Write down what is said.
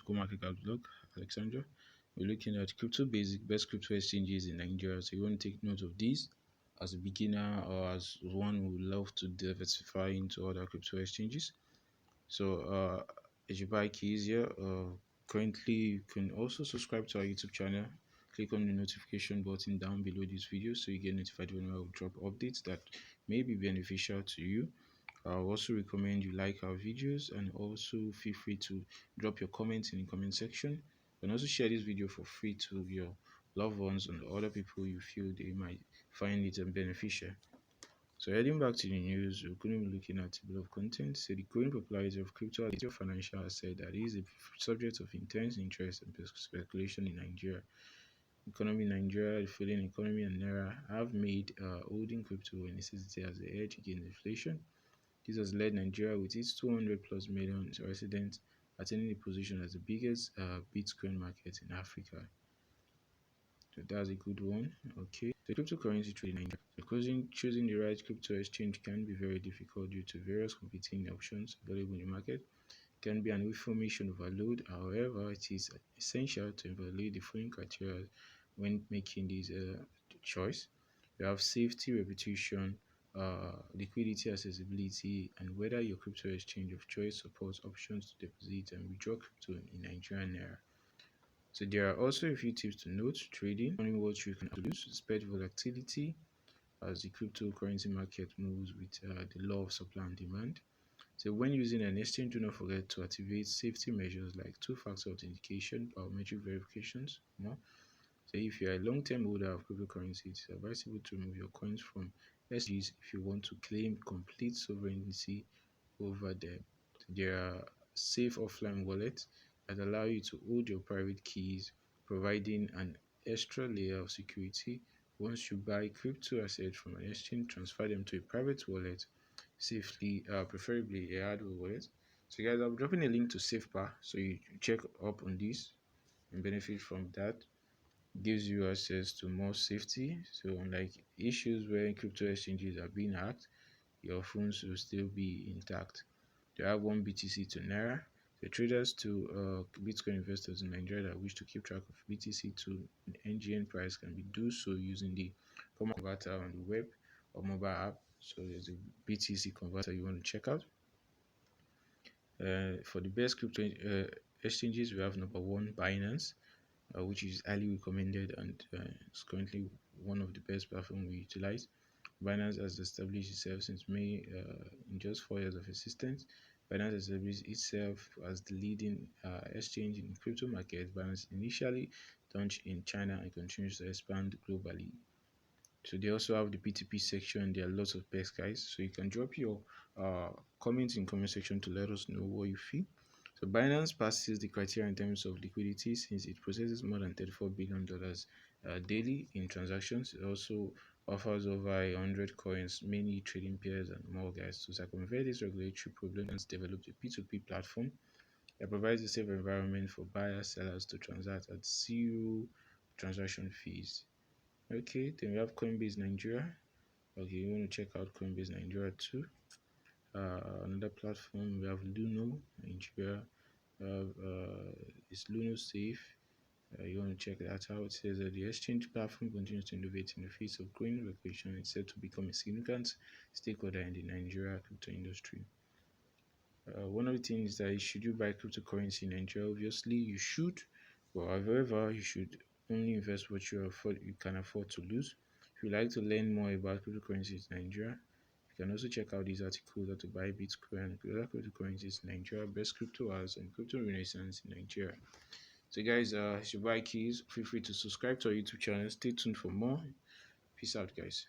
CoinMarketCap Alexandria. We're looking at best crypto exchanges in Nigeria. So you want to take note of these as a beginner or as one who would love to diversify into other crypto exchanges. So as you buy keys here, currently you can also subscribe to our YouTube channel. Click on the notification button down below this video so you get notified whenever we drop updates that may be beneficial to you. I also recommend you like our videos, and also feel free to drop your comments in the comment section. You can also share this video for free to your loved ones and other people you feel they might find it beneficial. So heading back to the news, we're going to be looking at a bit of content. So the growing popularity of crypto as a financial asset that is a subject of intense interest and speculation in Nigeria. Economy in Nigeria, the failing economy, and Naira have made holding crypto a necessity as a hedge against inflation. This has led Nigeria, with its 200 plus million residents, attaining the position as the biggest Bitcoin market in Africa. So that's a good one. Okay, the cryptocurrency trade in Nigeria. Choosing the right crypto exchange can be very difficult due to various competing options available in the market. It can be an information overload. However, it is essential to evaluate the following criteria when making this choice. You have safety, reputation, liquidity, accessibility, and whether your crypto exchange of choice supports options to deposit and withdraw crypto in Nigerian Naira. So there are also a few tips to note. Trading, knowing what you can lose, expect volatility as the cryptocurrency market moves with the law of supply and demand. So when using an exchange, do not forget to activate safety measures like two-factor authentication, biometric verifications. So if you are a long-term holder of cryptocurrencies, it's advisable to remove your coins from exchanges if you want to claim complete sovereignty over them. There are safe offline wallets that allow you to hold your private keys, providing an extra layer of security. Once you buy crypto assets from an exchange, transfer them to a private wallet safely, preferably a hardware wallet. So guys, I'm dropping a link to SafePal, so you check up on this and benefit from that. It gives you access to more safety. So unlike issues where crypto exchanges are being hacked, your phones will still be intact. They have one BTC to Naira. The traders to Bitcoin investors in Nigeria that wish to keep track of BTC to NGN price can do so using the converter on the web or mobile app. So there's a BTC converter you want to check out. For the best crypto exchanges, we have number one, Binance, which is highly recommended, and it's currently one of the best platforms we utilize. Binance has established itself since May in just 4 years of existence. Binance established itself as the leading exchange in the crypto market. Binance initially launched in China and continues to expand globally. So they also have the P2P section. There are lots of best guys. So you can drop your comments in comment section to let us know what you feel. So Binance passes the criteria in terms of liquidity since it processes more than $34 billion daily in transactions. It also offers over 100 coins, many trading pairs, and more guys. To circumvent this regulatory problem, Binance developed a P2P platform that provides a safe environment for buyers, sellers to transact at zero transaction fees. Okay, then we have Coinbase Nigeria. Okay, you want to check out Coinbase Nigeria too. Another platform, we have Luno Nigeria. It's Luno Safe. You want to check that out. It says that the exchange platform continues to innovate in the face of growing regulation. It's set to become a significant stakeholder in the Nigeria crypto industry. One of the things is that should you buy cryptocurrency in Nigeria, obviously you should, but however, you should only invest what you can afford to lose. If you'd like to learn more about cryptocurrencies in Nigeria, you can also check out these articles: how to buy Bitcoin and other cryptocurrencies in Nigeria, best crypto hours, and crypto renaissance in Nigeria. So guys, if you buy keys, feel free to subscribe to our YouTube channel. Stay tuned for more. Peace out, guys.